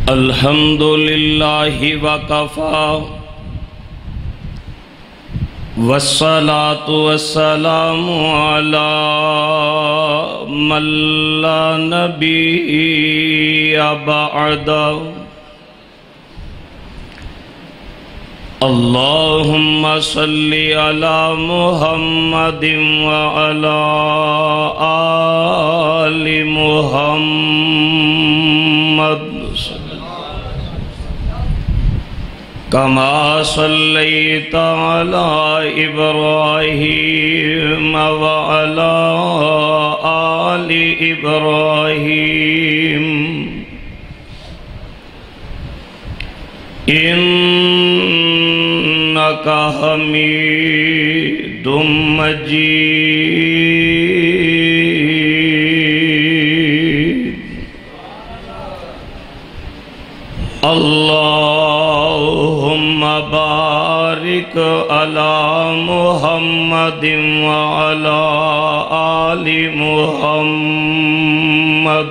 الحمد للہ وکفا والصلاة والسلام علی من لا نبی بعد اللہم صلی علی محمد وعلی آل محمد كما صليت على إبراهيم وعلى آل إبراهيم إنك حميد مجيد اللهم بارك على محمد وعلى آل محمد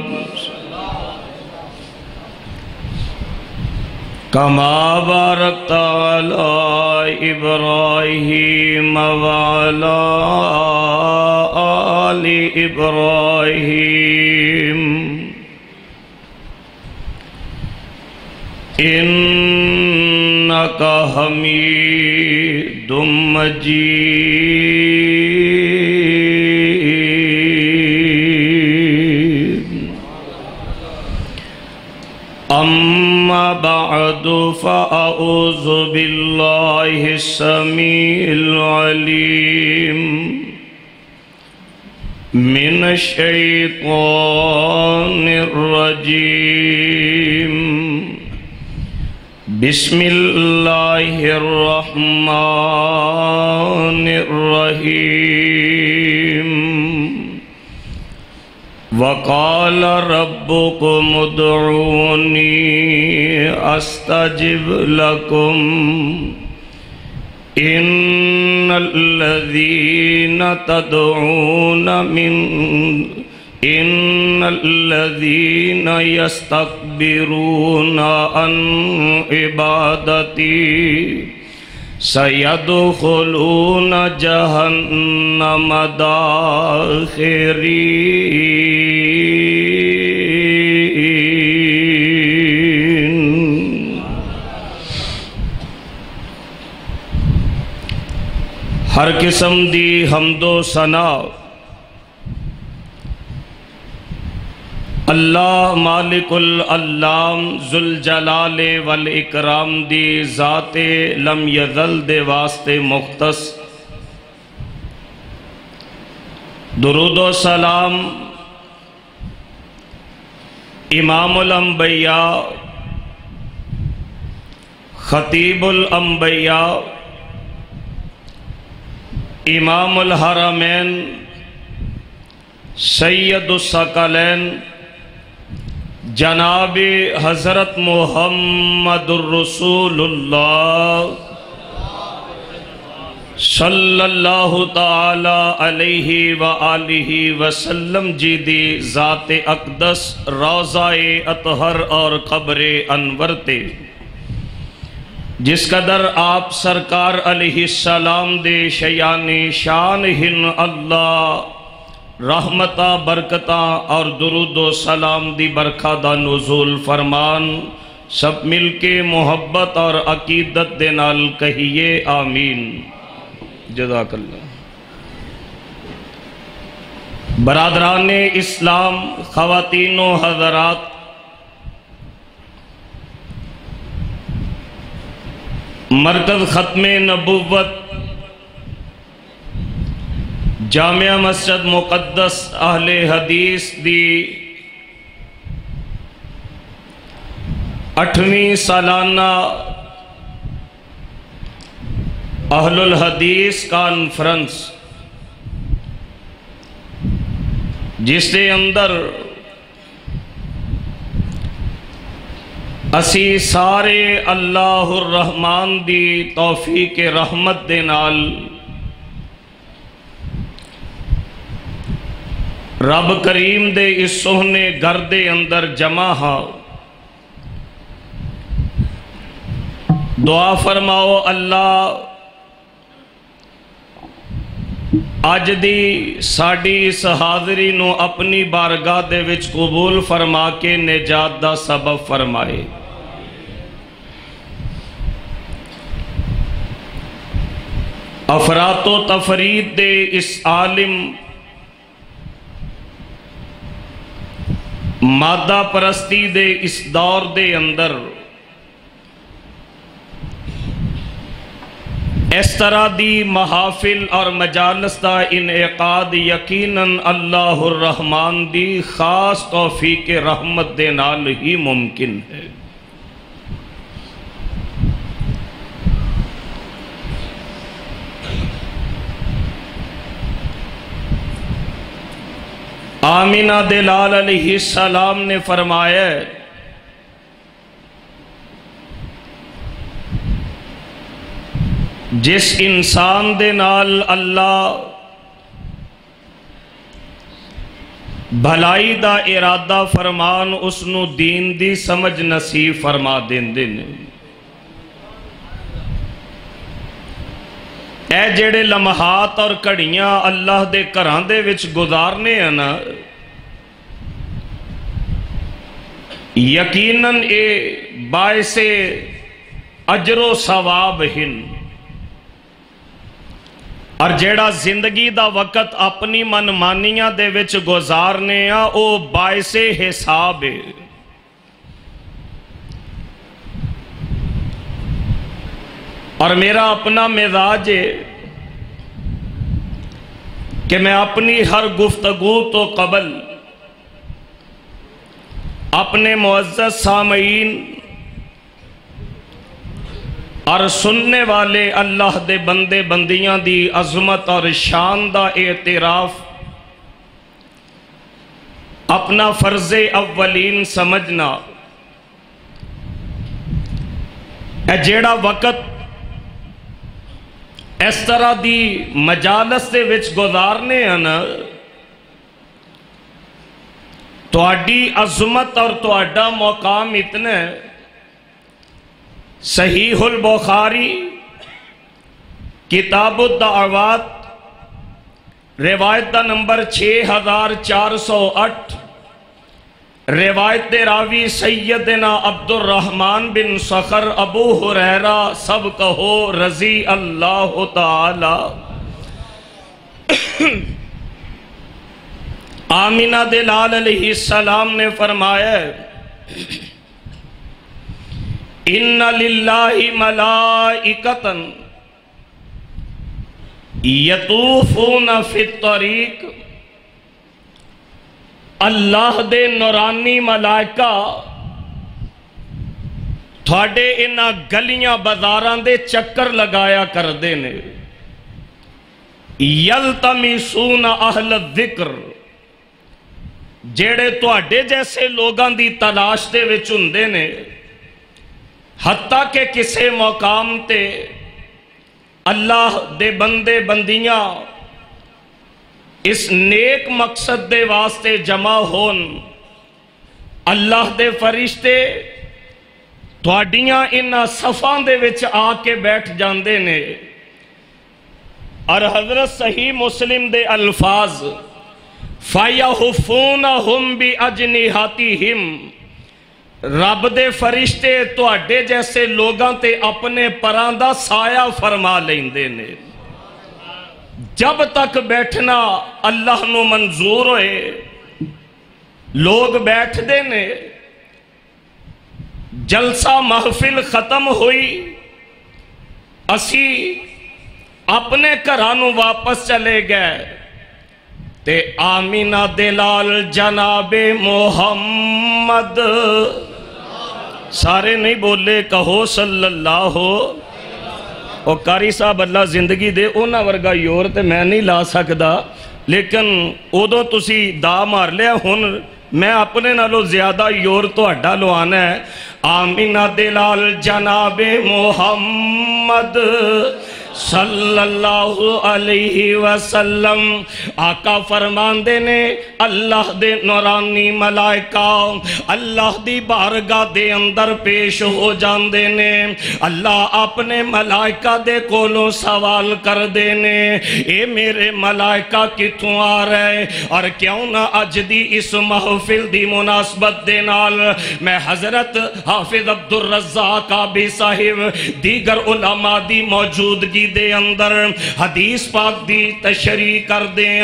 كما باركت على إبراهيم وعلى آل إبراهيم إنك حميد مجيد أما بعد فأعوذ بالله السميع العليم من الشيطان الرجيم بسم اللہ الرحمن الرحیم وقال ربكم ادعوني استجب لكم ان الذين يستكبرون عن عبادتي سيدخلون جهنم داخرين ہر قسم دی حمد و ثنا اللہ مالک العلام ذوالجلال والاکرام دی ذات لم یزل دے واسطے مختص درود و سلام امام الانبیاء خطیب الانبیاء امام الحرمین سید الثقلین جناب حضرت محمد الرسول اللہ صلی اللہ تعالی علیہ وآلہ وسلم جی دی ذات اقدس روضہ اطہر اور قبر انور تے جس قدر آپ سرکار علیہ السلام دے شیان شان ہن اللہ رحمتہ برکتہ اور درود و سلام دی برکہ دا نزول فرمان سب مل کے محبت اور عقیدت دے نال کہیے آمین جزاک اللہ برادران اسلام خواتین و حضرات مرکز ختم نبوت جامعہ مسجد مقدس اہل حدیث دی 8ویں سالانہ اہل الحدیث کانفرنس جس دے اندر اسی سارے اللہ الرحمن دی توفیق رحمت دے نال رب کریم دے اس سوہنے گھر دے اندر جمع ہاں دعا فرماؤ اللہ اج دی ساڈی اس حاضری نو اپنی بارگاہ دے وچ قبول فرما کے نجات دا سبب فرمائے۔ افراط و تفرید دے اس عالم مادہ پرستی دے اس دور دے اندر اس طرح دی محافل اور مجالس دا انعقاد یقیناً اللہ الرحمن دی خاص توفیق رحمت دے نال ہی ممکن ہے۔ آمینہ دلال علیہ السلام نے فرمایا جس انسان دے نال اللہ بھلائی دا ارادہ فرمان اس نو دین دی سمجھ نصیب فرما دیندے نے۔ اے جڑے لمحات اور کڑیاں اللہ دے گھراں دے وچ گزارنے ہیں نا، یقیناً اے باعث اجر و ثواب ہن، اور جیڑا زندگی دا وقت اپنی من مانیاں دے وچ گزارنے آ او باعث حساب ہے۔ اور میرا اپنا مزاج ہے کہ میں اپنی ہر گفتگو تو قبل اپنے معزز سامعین اور سننے والے اللہ دے بندے بندیاں دی عظمت اور شان دا اعتراف اپنا فرض اولین سمجھنا، اے جیڑا وقت اس طرح دی مجالس دے وچ گزارنے ہیں نا، تہاڈی عظمت اور تہاڈا مقام اتنا ہے۔ صحیح البخاری کتاب الدعوات روایت دا نمبر 6408، روایت دے راوی سیدنا عبد الرحمن بن صخر ابو ہریرہ سب کہو رضی اللہ تعالی۔ آمینہ دلال علیہ السلام نے فرمایا ان للہ ملائکۃ یطوفون فی الطریق، اللہ دے نورانی ملائکہ تھوڑے انہاں گلیاں بازاراں دے چکر لگایا کر دینے، یلتمسون اہل الذکر، جیڑے تھوڑے جیسے لوگاں دی تلاش دے وچ ہوندے نے، حتیٰ کہ کسے مقام تے اللہ دے بندے بندیاں اس نیک مقصد دے واسطے جمع ہون، اللہ دے فرشتے تھوڑیاں انہاں صفاں دے وچ آ کے بیٹھ جاندے نے، اور حضرت صحیح مسلم دے الفاظ فَيَحُفُّونَهُمْ بِأَجْنِحَتِهِمْ، رب دے فرشتے تواڈے جیسے لوگاں تے اپنے پراں دا سایہ فرما لیندے نے۔ جب تک بیٹھنا اللہ نو منظور ہوئے لوگ بیٹھ دے نے، جلسہ محفل ختم ہوئی اسی اپنے گھرانوں واپس چلے گئے تے آمینہ دلال جناب محمد، سارے نہیں بولے کہو صلی اللہ ہو، اور قاری صاحب اللہ زندگی دے اونا ورگا یور تے میں نہیں لا سکدا، لیکن ادو تسی دا مار لیا، ہن میں اپنے نالو زیادہ یور تو اڈا لوانا ہے۔ آمینہ دلال جناب محمد صلی اللہ علیہ وسلم آقا فرماندے نے اللہ دے نورانی ملائکہ اللہ دی بارگاہ دے اندر پیش ہو جاندے نے اللہ اپنے ملائکہ دے کولوں سوال کر دینے اے میرے ملائکہ کتوں آ رہے اور کیوں نہ اج دی اس محفل دی مناسبت دے نال میں حضرت حافظ عبدالرزاق آبی صاحب دیگر علماء دی موجودگی دے اندر حدیث پاک دی تشریح کر دیں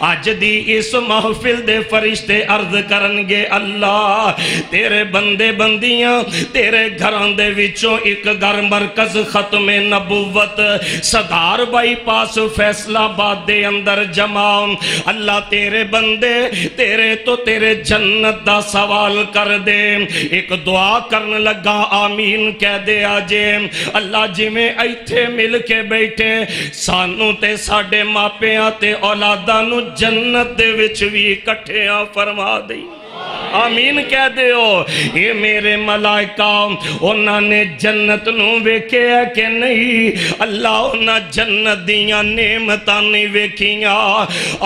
آج دی اس محفل دے فرشتے عرض کرنگے اللہ تیرے بندے بندیاں تیرے گھران دے وچوں ایک گھر مرکز ختم نبوت صدار بائی پاس فیصلہ باد دے اندر جمع اللہ تیرے بندے تیرے تو تیرے جنت دا سوال کر دے ایک دعا کرن لگا آمین کہہ دے آجے اللہ جی میں ایتھے مل کے بیٹھے سانو تے ساڑے ماپیاں تے اولادانو جنت دے وچ بھی کٹھیاں فرما دی آمین کہہ دے ہو یہ میرے ملائکہ انہاں نے جنت نو ویکھے ہے کہ نہیں اللہ انہاں جنت دیاں نعمتاں نہیں ویکھیاں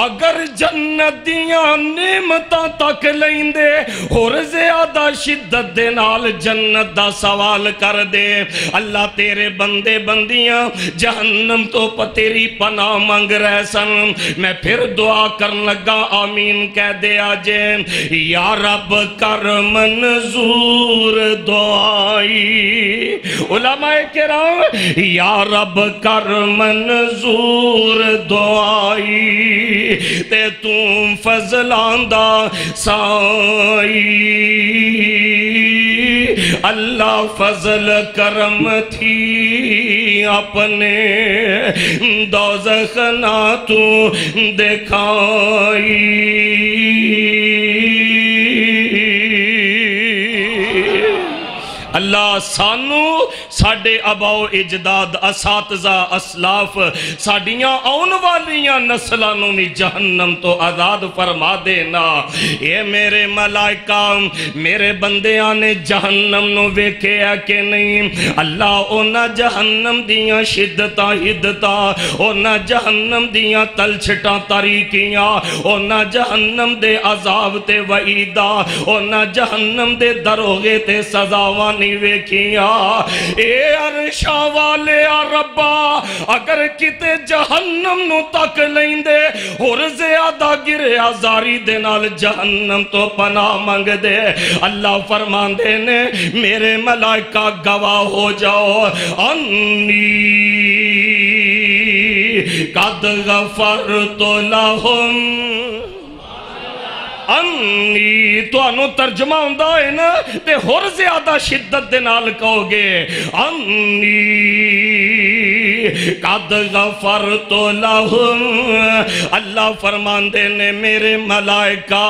اگر جنت دیاں نعمتاں تک لیندے اور زیادہ شدت دے نال جنت دا سوال کر دے اللہ تیرے بندے بندیاں جہنم تو تیری پناہ مانگ رہے سن میں پھر دعا کرن لگا آمین کہہ دے آجے یا رب کر منظور دعائی علماء کرام یا رب کر منظور دعائی تے تم فضلاندہ سائی اللہ فضل کرم تھی اپنے دوزخ نہ تو دکھائی اللہ سانو ساڑے اباؤ اجداد اساتذہ اسلاف ساڑیاں آن والیاں نسلانوں میں جہنم تو آزاد فرما دینا اے میرے ملائکہ میرے بندیاں نے جہنم نو ویکھے ہے کہ نہیں اللہ اونا جہنم دیاں شدتاں ہدتاں اونا جہنم دیاں تلچھٹاں طریقیاں اونا جہنم دے عذاب تے وعیدہ اونا جہنم دے دروغے تے سزاوانی ویکھیاں اے عرشا والے ربا اگر کتے جہنم نو تک لیندے اور زیادہ گرے آزاری دے نال جہنم تو پناہ مانگ دے اللہ فرمان دے نے میرے ملائکہ گواہ ہو جاؤ انی قد غفرت لہم انی تو انو ترجمہ ہوندہ ہے نا تے ہور زیادہ شدت دے نال کہو گے انی قد غفرت لہم اللہ فرمان دے نے میرے ملائکہ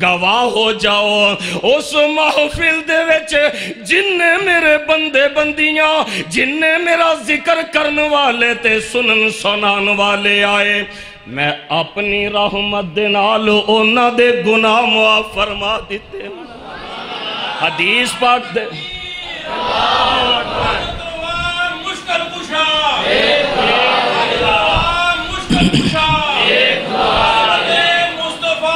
گواہ ہو جاؤ اس محفل دے وچ جن نے میرے بندے بندیاں جن نے میرا ذکر کرن والے تے سنن سنان والے آئے میں اپنی رحمت دے نال اونا دے گناہ معاف فرما دیتے حدیث پاک دے مشکل کشا مشکل کشا مصطفیٰ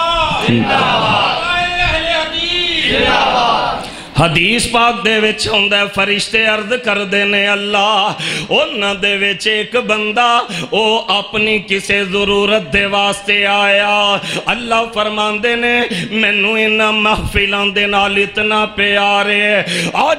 حدیث پاک دے وچ ہوندہ فرشتے عرض کر دینے اللہ انہ دے وچ ایک بندہ او اپنی کسے ضرورت دے واسطے آیا اللہ فرمان دینے مینوں انہ محفلان دے نال اتنا پیارے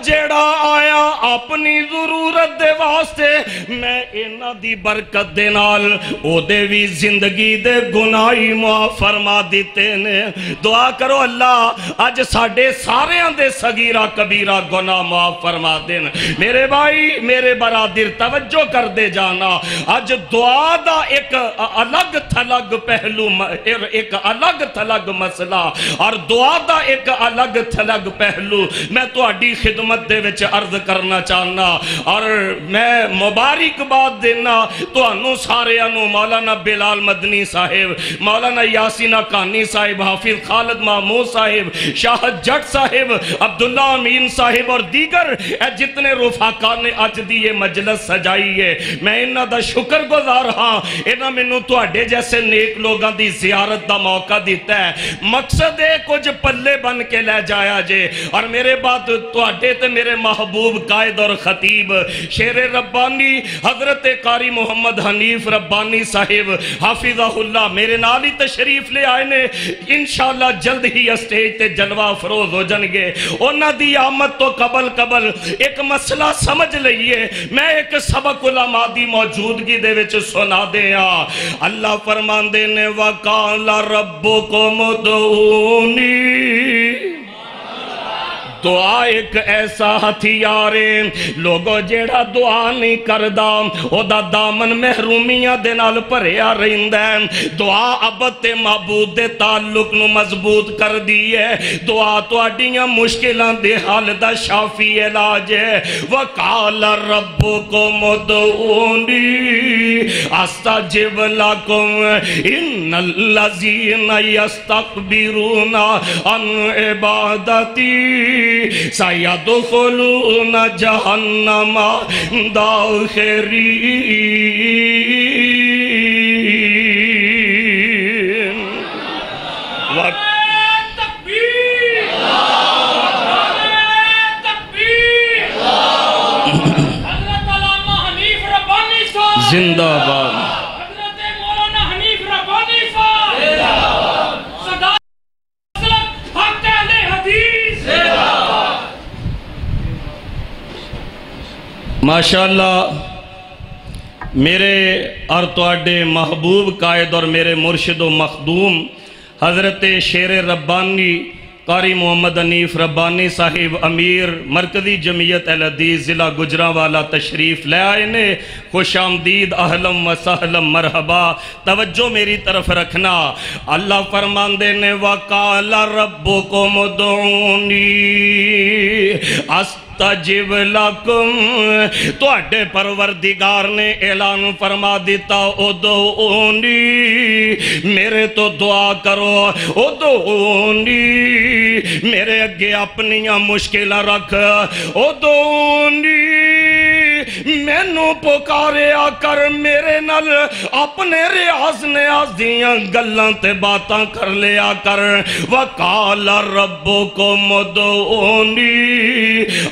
جیڑا آیا اپنی ضرورت دے واسطے میں انہ دی برکت دے نال او دے بھی زندگی دے گناہی معاف فرما دیتے نے دعا کرو اللہ آج ساڑے سارے اندے سگی کبیرہ گناہ معاف فرما دینا میرے بھائی میرے برادر توجہ کر دے جانا آج دعا دا ایک الگ تھلگ پہلو ایک الگ تھلگ مسئلہ اور دعا دا ایک الگ تھلگ پہلو میں تو اڈی خدمت دے وچ عرض کرنا چاہنا اور میں مبارک بات دینا تو انو سارے انو مولانا بلال مدنی صاحب مولانا یاسینہ کانی صاحب حافظ خالد محمود صاحب شاہد جٹ صاحب عبداللہ اللہ امین صاحب اور دیگر جتنے رفاقہ نے اج دی یہ مجلس سجائی ہے میں انہاں دا شکر گزار ہاں انہاں مینوں تواڈے جیسے نیک لوگاں دی زیارت دا موقع دیتا ہے مقصد ہے کچھ پلے بن کے لے جایا جے اور میرے بعد تواڈے تے میرے محبوب قائد اور خطیب شیر ربانی حضرت قاری محمد حنیف ربانی صاحب حافظہ اللہ میرے نال ہی تشریف لے آئے نے انشاءاللہ جلد ہی اسٹیج تے جلوہ افروز ہو جن گے انہاں دی آمد تو قبل ایک مسئلہ سمجھ لئیے میں ایک سبق علماء دی موجودگی دے وچ سنا دیا اللہ فرمان دینے وَقَالَ رَبُّكُمُ ادْعُونِي دعا ایک ایسا ہتھیار ہے لوگو جیڑا دعا نہیں کردہ او دا دامن محرومیاں دے نال بھریا رہندا ہے دعا ابد تے معبود دے تعلق نو مضبوط کر دی ہے دعا تواڈیاں مشکلاں دے حل دا شافی علاج ہے وَقَالَ رَبُّكُمُ ادْعُونِي أَسْتَجِبْ لَكُمْ إِنَّ الَّذِينَ يَسْتَكْبِرُونَ عَنْ عِبَادَتِي سَيَدْخُلُونَ جَهَنَّمَ دَاخِرِينَ زندہ باد حضرت مولانا حنیف ربانی صاحب صداقت حق اہل حدیث ماشاءاللہ میرے اور تواڈے محبوب قائد اور میرے مرشد و مخدوم حضرت شیر ربانی قاری محمد حنیف ربانی صاحب امیر مرکزی جمعیت اہل حدیث ضلع گجرانوالہ تشریف لے آئے نے خوش آمدید اہلم و سہلم مرحبا توجہ میری طرف رکھنا اللہ فرمان دینے وَقَالَ رَبُّكُمُ ادْعُونِي استجب لکم تو اڈے پروردگار نے اعلان فرما دیتا ادعونی میرے تو دعا کرو ادعونی میرے اگے اپنیاں مشکلہ رکھ ادعونی میں نو پکارے آکر میرے نل اپنے ریاض نیازیاں گلاں تے باتاں کر لے آکر وَقَالَ رَبُّكُمُ ادْعُونِي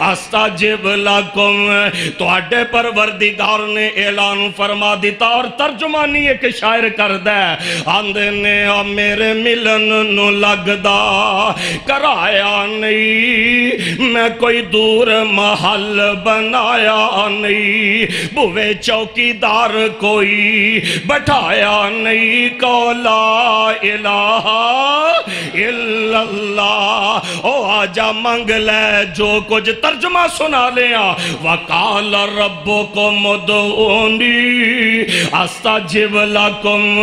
استجب لکم تو اڈے پروردگار نے اعلان فرما دیتا اور ترجمانی ایک شاعر کر دے آندے نے میرے ملن نو لگدا کرایا نہیں میں کوئی دور محل بنایا نہیں بوے چوکی دار کوئی بٹھایا نہیں کو لا الہ الا اللہ او آجا منگ لے جو کچھ ترجمہ سنا لیا وَقَالَ رَبُّكُمُ ادْعُونِي أَسْتَجِبْ لَكُمْ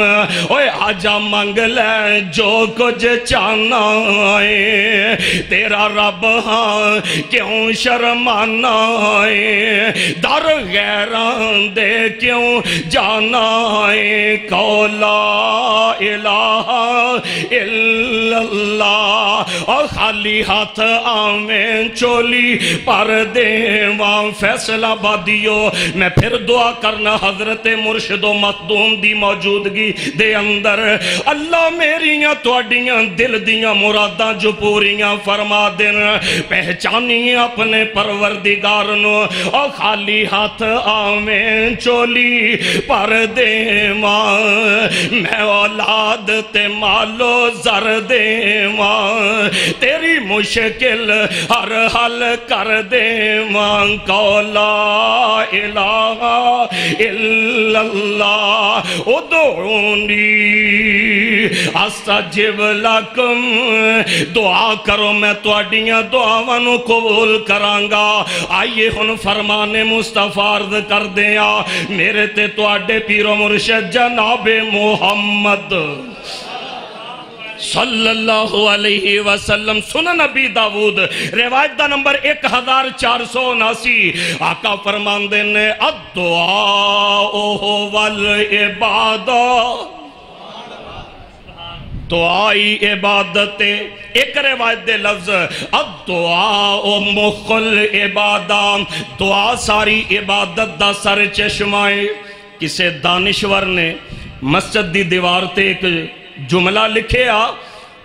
اوے آجا منگ لے جو کچھ چاہنا ہے تیرا رب ہاں کیوں شرمانا ہے در غیران دے کیوں جانا ہے کو لا الہ الا اللہ اور خالی ہاتھ آمین چولی پر دیواں فیصلہ بادیو میں پھر دعا کرنا حضرت مرشد و مخدوم دی موجودگی دے اندر اللہ میریاں توڑیاں دل دیاں مراداں جو پوریاں فرما دن پہچانی اپنے پروردگارنو اور خالی ہاتھ آمین چولی پر دیواں میں اولاد تے مالو زر دیواں تیری مشکل ہر حل کر دیواں کو لا الہ الا اللہ ادعونی استجب لکم دعا کرو میں تواڈیاں دعاواں قبول کرانگا آئیے ہن فرمان مصطفیٰ عرض کر دیا میرے تے تواڈے پیر و مرشد جناب محمد صلی اللہ علیہ وسلم سنن نبی داود روایت دا نمبر 1479 آقا فرمان دینے الدعاء والعبادہ دعائی عبادت ایک روایت دے لفظ الدعاء مخ العبادہ دعا ساری عبادت دا سر چشمائے کسے دانشور نے مسجد دی دیوار تے ایک جملہ لکھے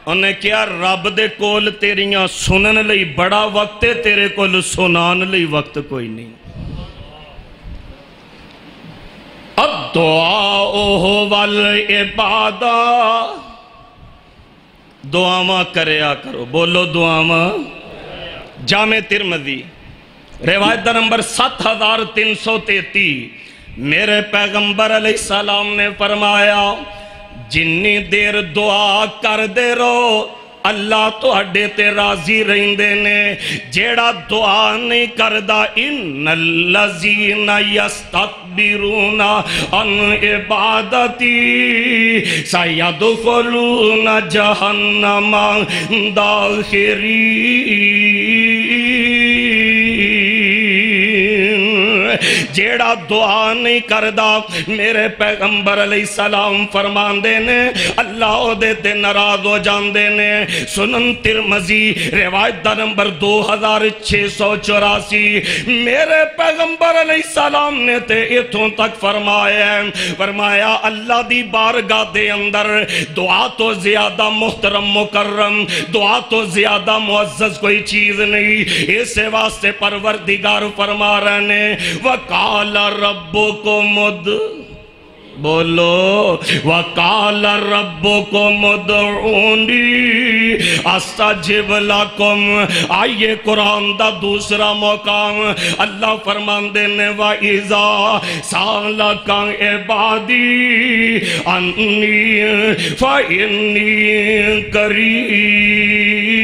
انہیں کیا رب دے کول تیریاں سنن لئی بڑا وقت ہے تیرے کول سنان لئی وقت کوئی نہیں الدعاء والعبادہ دعاواں کریا کرو بولو دعاواں جامع ترمذی روایت نمبر 7333 میرے پیغمبر علیہ السلام نے فرمایا جنی دیر دعا کر دے رو اللہ تو ہڈے تے راضی رہندے نے جیڑا دعا نہیں کردہ ان الذین یستکبرون عن عبادتی سیدخلون جہنم داخرین جیڑا دعا نہیں کردہ میرے پیغمبر علیہ السلام فرمان دینے اللہ او دے تے ناراض ہو جان دینے سنن ترمذی روایت دا نمبر 2684 میرے پیغمبر علیہ السلام نے تے اتھوں تک فرمایا اللہ دی بارگاہ دے اندر دعا تو زیادہ محترم مکرم دعا تو زیادہ معزز کوئی چیز نہیں اسے واسطے پروردگار فرما رہنے وَقَالَ رَبُّكُمُ بولو وَقَالَ رَبُّكُمُ ادْعُونِي أَسْتَجِبْ لَكُمْ آئیے قرآن دا دوسرا مقام اللہ فرماندے نے وَإِذَا سَأَلَكَ عِبَادِي عَنِّي فَإِنِّي قَرِيبٌ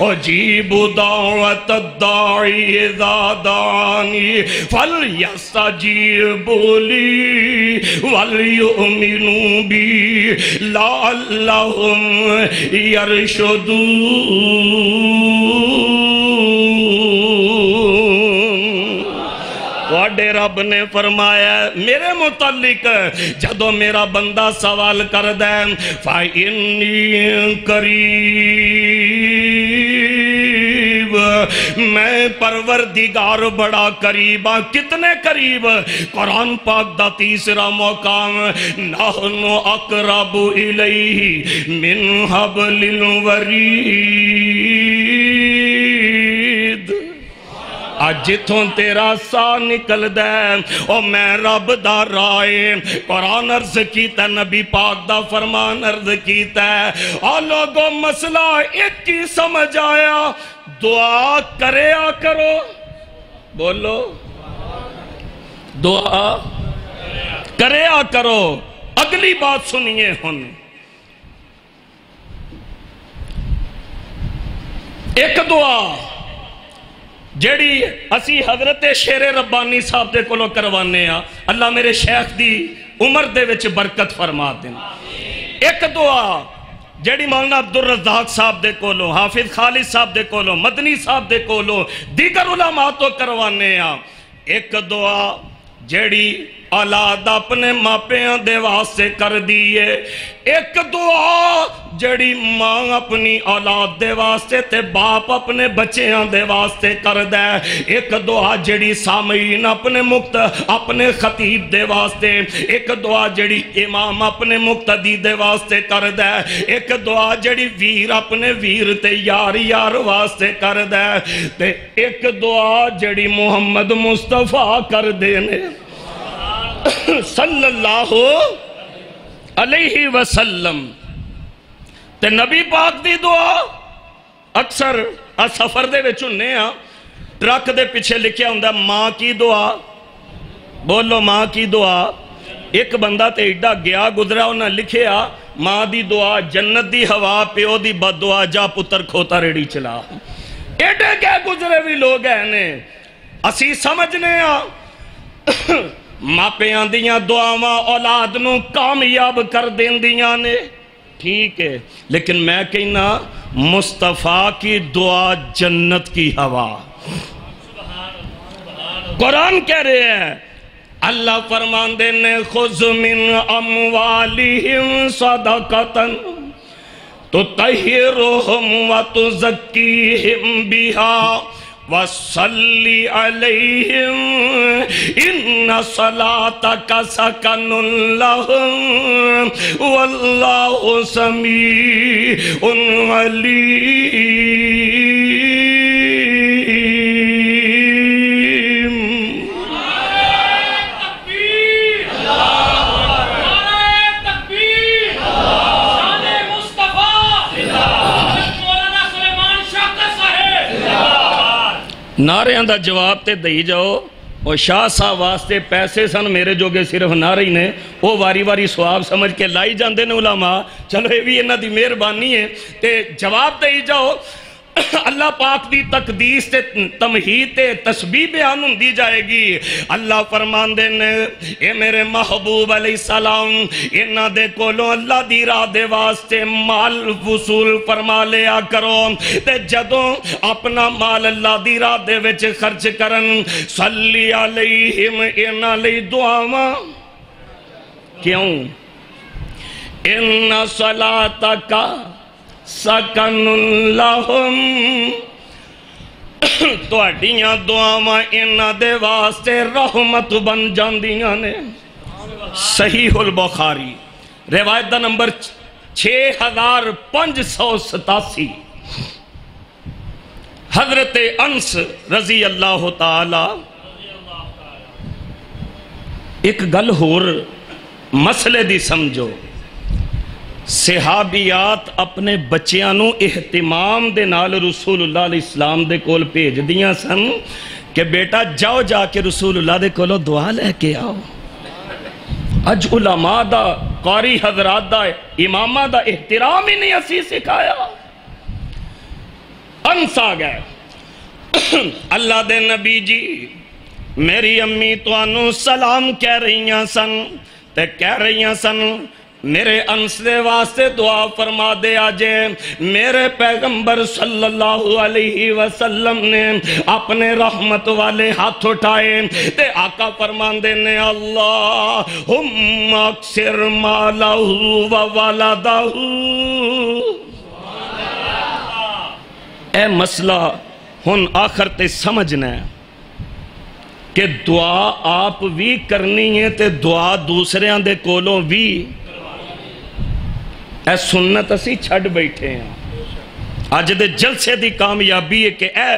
اجیب دعوت الداعی اذا دعانی فلیستجیبوا لی ولیؤمنوا بی لعلہم یرشدون وڈے رب نے فرمایا میرے متعلق جدو میرا بندہ سوال کر دے فَإِنِّي قریب میں پروردگار بڑا قریب کتنے قریب قرآن پاک دا تیسرا مقام نحن اقرب الیہ من حبل الورید جتوں تیرا سا نکل دے او میں رب دا رائے قرآن عرض کیتا نبی پاک دا فرمان عرض کیتا اور لوگوں مسئلہ ایک کی سمجھ آیا دعا کریا کرو بولو دعا کریا کرو اگلی بات سنیے ہن ایک دعا جیڑی اسی حضرت شیر ربانی صاحب دے کولو کروانے اللہ میرے شیخ دی عمر دے وچ برکت فرما دیں ایک دعا جیڑی مولانا عبدالرزاق صاحب دے کولو حافظ خالد صاحب دے کولو مدنی صاحب دے کولو دیگر علماء تو کروانے ایک دعا جیڑی اولاد اپنے ماپیاں دے واسطے کر دیئے ایک دعا جڑی ماں اپنی اولاد دے واسطے تے باپ اپنے بچیاں دے واسطے کر دے ایک دعا جڑی سامعین اپنے خطیب دے واسطے ایک دعا جڑی امام اپنے مقتدی دے واسطے کر دے ایک دعا جڑی ویر اپنے ویر تے یار واسطے کر دے تے ایک دعا جڑی محمد مصطفیٰ کر دینے صلی اللہ علیہ وسلم تے نبی پاک دی دعا اکثر سفر دے وچھنے ٹرک دے پیچھے لکھیا ہوندہ ماں کی دعا بولو ماں کی دعا ایک بندہ تے ایڈا گیا گزرا انہاں لکھیا ماں دی دعا جنت دی ہوا پیو دی بد دعا جا پتر کھوتا ریڑی چلا ایڈے کیا گزرے بھی لوگ ہیں اسی سمجھنے ماپیاں دیاں دعاواں اولاد نو کامیاب کر دین دیاں نے ٹھیک ہے لیکن میں کہنا مصطفیٰ کی دعا جنت کی ہوا قرآن کہہ رہے ہیں اللہ فرماندے نے خذ من اموالہم صدقتن تطہرہم وتزکیہم بہا وصلی علیہم ان صلاتک سکن لہم واللہ سمیع علیم۔ نعریاں دا جواب تے دئی جاؤ، اور شاہ صاحب واسطے پیسے سن میرے جو کہ صرف نعرے ہی نے، وہ واری واری سواب سمجھ کے لائی جاندے نے علماء، چلو یہ بھی انہاں دی مہربانی ہے تے جواب دئی جاؤ۔ اللہ پاک دی تقدیس تے تمہید تے تسبیح بیان دی جائے گی۔ اللہ فرمان دے نے اے میرے محبوب علیہ السلام انہاں دے کولوں اللہ دی راہ دے واسطے مال وصول فرما لیا کرو، تے جدوں اپنا مال اللہ دی راہ دے وچ خرچ کرن صلی علیہم انہاں لئی دعاواں کیوں؟ ان صلاتک سکن لہم، تواڈیاں دعاواں انہاں دے واسطے رحمت بن جاندیاں نے۔ صحیح البخاری روایت دا نمبر 6587، حضرت انس رضی اللہ تعالی۔ ایک گل ہور مسئلے دی سمجھو، صحابیات اپنے بچیاں اہتمام دے نال رسول اللہ علیہ السلام دے کول بھیج دیاں سن کہ بیٹا جاؤ جا کے رسول اللہ دے کولو دعا لے کے آؤ۔ اج علماء دا، قاری حضرات دا، امامہ دا احترام ہی نہیں اسی سکھایا۔ انس آ گئے، اللہ دے نبی جی میری امی توانو سلام کہہ رہیاں سن، تے کہہ رہیاں سن میرے انس دے واسطے دعا فرما دے آجے۔ میرے پیغمبر صلی اللہ علیہ وسلم نے اپنے رحمت والے ہاتھ اٹھائے تے آقا فرمان دے نے اللہم اکثر مالہ و والدہ۔ اے مسئلہ ہن آخر تے سمجھنا ہے کہ دعا آپ بھی کرنی ہے تے دعا دوسرے دے کولوں بھی۔ اے سنت اسی چھڑ بیٹھے ہیں، آج دے جلسے دی کامیابی ہے کہ اے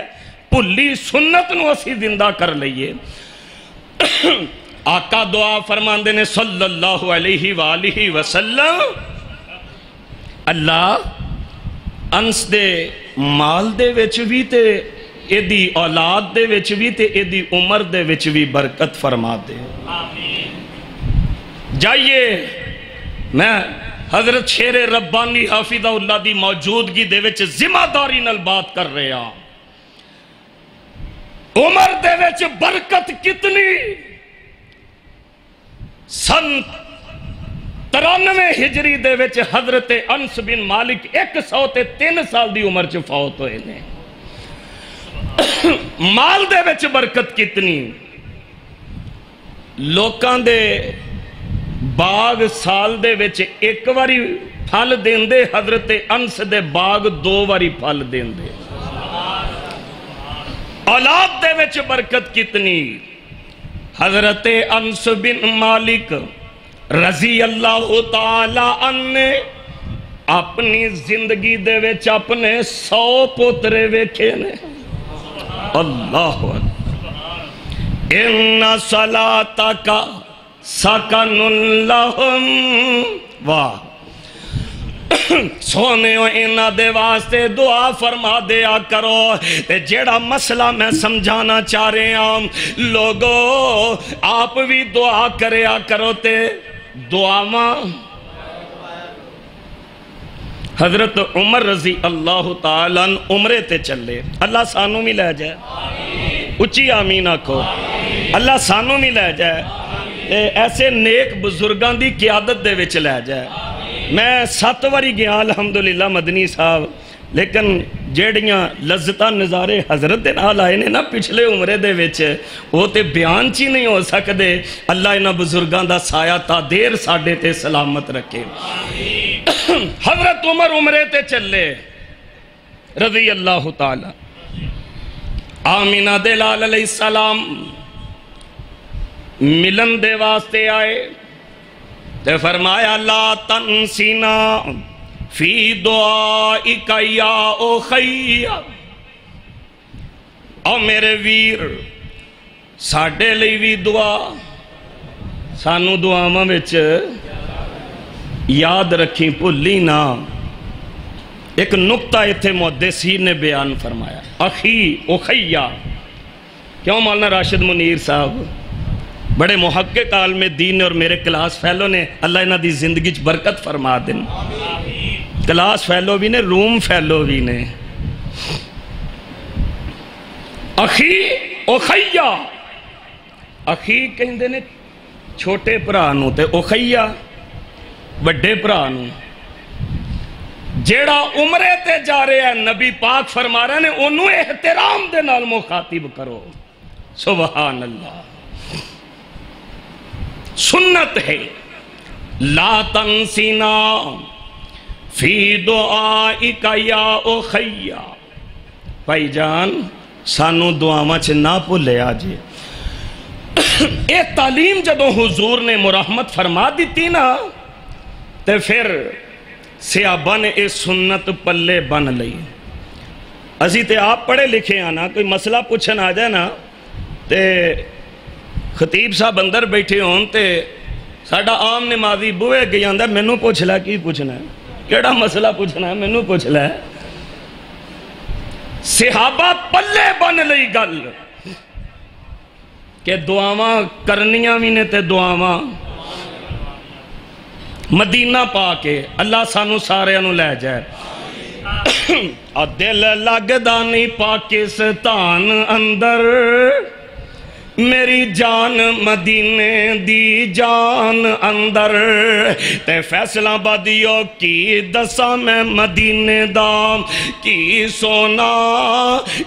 پلی سنت نو اسی زندہ کر لئیے۔ آقا دعا فرماندے نے صلی اللہ علیہ وآلہ وسلم، اللہ انس دے مال دے وچ بھی تے ایدی اولاد دے وچ بھی تے ایدی عمر دے وچ بھی برکت فرما دے۔ جائیے میں حضرت شیر ربانی حافظہ اللہ دی موجودگی دے وچ ذمہ داری نال بات کر رہے ہیں۔ عمر دے وچ برکت کتنی؟ سن 93 ہجری دے وچ حضرت انس بن مالک 103 سال دی عمر چ فوت ہوئے نے۔ مال دے وچ برکت کتنی؟ لوکاں دے باغ سال دے وچ ایک واری پھل دین دے، حضرت انس دے باغ 2 واری پھل دین دے۔ اولاد دے وچ برکت کتنی؟ حضرت انس بن مالک رضی اللہ تعالی عنہ اپنی زندگی دے وچ اپنے 100 پوترے ویکھے نے۔ اللہ ان صلاتک سکن لہم، واہ سونے انہاں دے واسطے دعا فرما دیا کرو۔ تے جیڑا مسئلہ میں سمجھانا چاہ رہے ہیں لوگو، آپ بھی دعا کریا کرو تے دعاواں۔ حضرت عمر رضی اللہ تعالیٰ عمرے تے چلے، اللہ سانوں بھی لے جائے، اچھی آمین آکھو، اللہ سانوں بھی لے جائے، ایسے نیک بزرگاں دی قیادت دے وچ لے جائے۔ میں 7 واری گیا الحمدللہ مدنی صاحب، لیکن جیڑیاں لذتاں نظارے حضرت دے نال آئے نے نا پچھلے عمرے دے وچ وہ تے بیان چی نہیں ہو سکدے. اللہ انہاں بزرگاں دا سایہ تا دیر ساڈے تے سلامت رکھے. حضرت عمر عمرے تے چلے رضی اللہ تعالی. آمینہ دے لال علیہ السلام ملن دے واسطے آئے تے فرمایا لا تنسینا فی دعائک یا اخی. او میرے ویر ساڑھے لئی بھی دعا سانو دعاواں وچ یاد رکھیں بھلی نہ. ایک نقطہ ایتھے محدثین نے بیان فرمایا اخی اخیہ. کیوں مولانا راشد منیر صاحب بڑے محقق عالم دین اور میرے کلاس فیلو نے اللہ انہاں دی زندگی چ برکت فرما دن. کلاس فیلو بھی نے روم فیلو بھی نے. اخی اخیہ اخی کہندے نے چھوٹے پرانوں تے اخیہ بڑے پرانوں. جیڑا عمرے تے جا رہے ہیں نبی پاک فرما رہے ہیں انہوں احترام دے نال مخاطب کرو. سبحان اللہ. سنت ہے لا تنسینا فی دعائک یا اخیہ. بھائی جان سانو دعاواں چ نہ بھولے آجے. اے تعلیم جدوں حضور نے مرحمت فرما دیتی نا تے پھر صحابہ نے اے سنت پلے بن لئی. اسی تے آپ پڑھے لکھے آنا کوئی مسئلہ پوچھن آ جائے نا تے خطیب صاحب اندر بیٹھے ہون تے ساڑھا عام نمازی بوئے گئی اندر مینوں پوچھ لے کی پوچھنا ہے کیڑا مسئلہ پوچھنا ہے مینوں پوچھ لے. صحابہ پلے بن لئی گل کہ دعاواں کرنیاں بھی نے تے دعاواں مدینہ پا کے اللہ سانو سارے انہوں لے جائے. دل لگدا نہیں پاکستان اندر میری جان مدینے دی جان اندر تے فیصلہ بادیو کی دسا میں مدینے دا کی سونا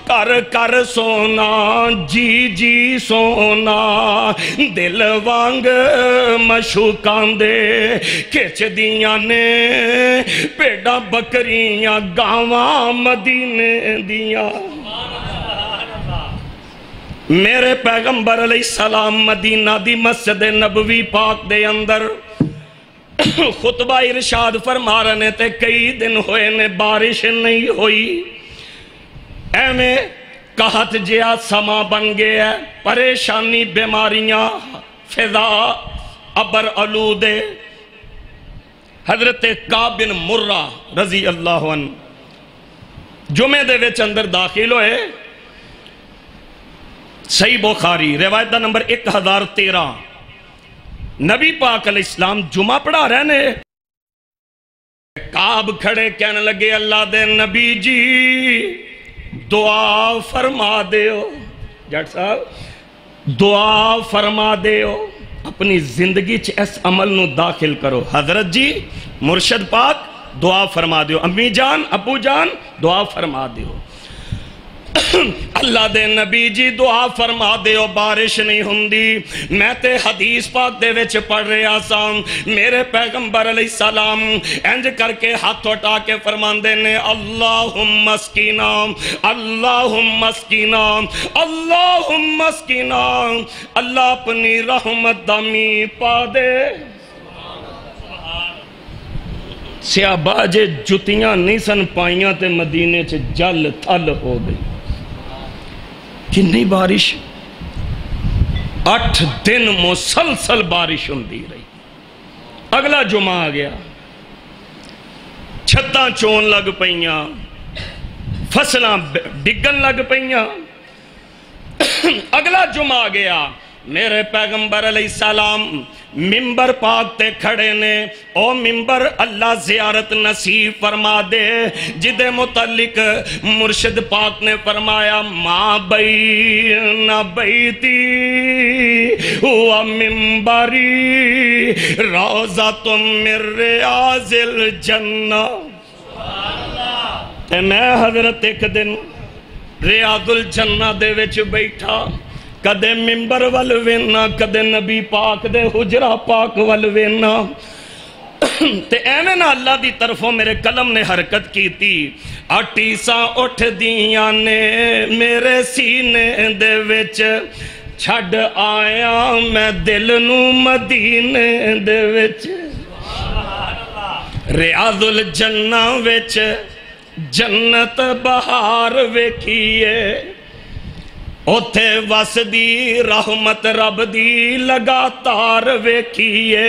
کر کر سونا جی جی سونا دل وانگ مشوکان دے کھچ دیاں نے پیڑا بکریاں گاواں مدینے دیاں. میرے پیغمبر علیہ السلام مدینہ دی مسجد نبوی پاک دے اندر خطبہ ارشاد فرما رہے تے کئی دن ہوئے نے بارش نہیں ہوئی. ایمیں قحط جیا سما بن گیا ہے پریشانی بیماریاں فضا ابر آلودے. حضرت کعب بن مرہ رضی اللہ عنہ جمعے دے وچ اندر داخل ہوئے. صحیح بخاری روایت دا نمبر 1013. نبی پاک علیہ السلام جمعہ پڑھا رہے نے کعب کھڑے کہنے لگے اللہ دے نبی جی دعا فرما دیو. جٹ صاحب دعا فرما دیو اپنی زندگی چ اس عمل نو داخل کرو. حضرت جی مرشد پاک دعا فرما دیو. امی جان ابو جان دعا فرما دیو. اللہ دے نبی جی دعا فرما دیو بارش نہیں ہوندی. میں تے حدیث پاک دے وچ پڑھ رہا سا میرے پیغمبر علیہ السلام انج کر کے ہاتھ اٹھا کے فرماندے نے اللہم اسقینا اللہم اسقینا اللہم اسقینا. اللہ اپنی رحمت دامی پا دے. صحابہ جے جتیاں نہیں سن پائیاں تے مدینے چ جل تھل ہو گئی. کنی بارش 8 دن مسلسل بارش ہوندی رہی. اگلا جمعہ آ گیا چھتاں چون لگ پئیاں فصلاں ڈگن لگ پئیاں. اگلا جمعہ آ گیا میرے پیغمبر علیہ السلام ممبر پاک تے کھڑے نے. او ممبر اللہ زیارت نصیب فرما دے جدے متعلق مرشد پاک نے فرمایا ما بین بیتی و ممبری روضۃ من ریاض الجنہ. تے میں حضرت ایک دن ریاض الجنہ دے وچ بیٹھا، کدے ممبر ول وینا، کدے نبی پاک دے حجرہ پاک ول وینا، تے ایویں نہ اللہ دی طرفوں میرے قلم نے حرکت کی تھی، اٹیساں اٹھ دیاں نے میرے سینے دے وچ، چھڑ آیا میں دل نو مدینے دے وچ، ریاض الجنہ وچ جنت بہار ویکھیے، اوتھے وس دی رحمت رب دی لگاتار ویکھیے،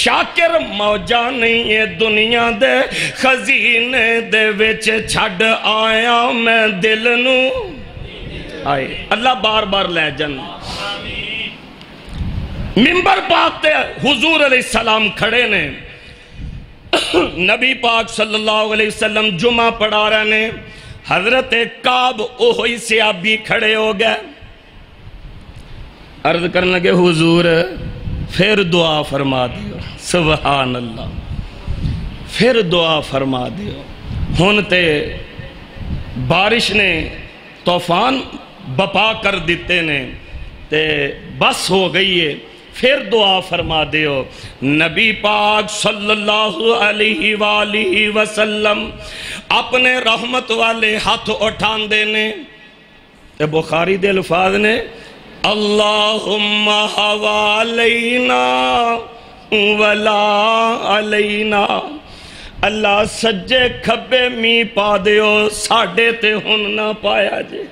شاکر موجہ نہیں ہے دنیا دے خزینے دے وچ، چھڑ آیا میں دل نو آئے۔ اللہ بار بار لے جن ممبر پاک تے حضور علیہ السلام کھڑے نے، نبی پاک صلی اللہ علیہ وسلم جمعہ پڑھا رہے نے، حضرت کعب اوہی صحابی کھڑے ہو گئے، عرض کرنے لگے حضور پھر دعا فرما دیو، سبحان اللہ، پھر دعا فرما دیو، ہن تے بارش نے طوفان بپا کر دیتے نے تے بس ہو گئی ہے، پھر دعا فرما دیو۔ نبی پاک صلی اللہ علیہ وآلہ وسلم اپنے رحمت والے ہاتھ اٹھان دینے، بخاری دے الفاظ نے اللہم حوالینا ولا علینا، اللہ سجے کھبے می پا دیو، ساڑھے تے ہن نہ پایا جے،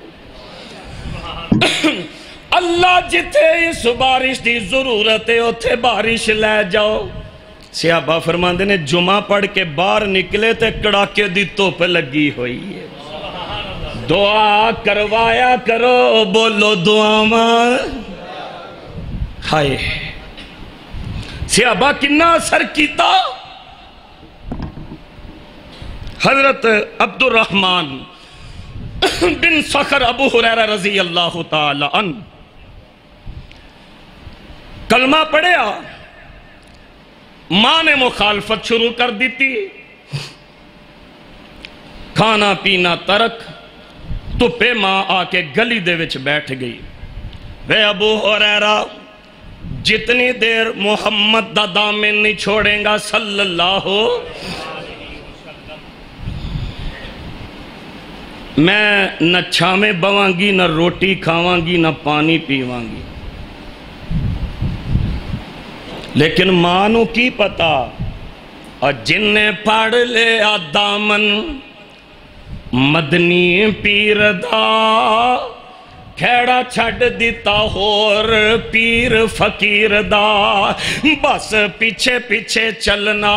اللہ جتھے اس بارش دی ضرورت ہے اتھے بارش لے جاؤ۔ صحابہ فرماندے نے جمعہ پڑھ کے باہر نکلے تے کڑاکے دی توپ لگی ہوئی ہے، دعا کروایا کرو، بولو دعا ماں ہائے، صحابہ کنا اثر کیتا۔ حضرت عبد الرحمن بن صخر ابو ہریرہ رضی اللہ تعالی عنہ کلمہ پڑھیا، ماں نے مخالفت شروع کر دی تھی، کھانا پینا ترک، تو پہ ماں آ کے گلی دے وچ بیٹھ گئی، وے ابو ہریرہ جتنی دیر محمد دا دامن نہیں چھوڑیں گا صلی اللہ، میں نہ چھامے بواں گی، نہ روٹی کھاواں گی، نہ پانی پیواں گی۔ لیکن ماں نو کی پتا، اور جن نے پڑھ لیا دامن مدنی پیر دا، کھیڑا چھڑ دیتا ہور پیر فقیر دا، بس پیچھے پیچھے چلنا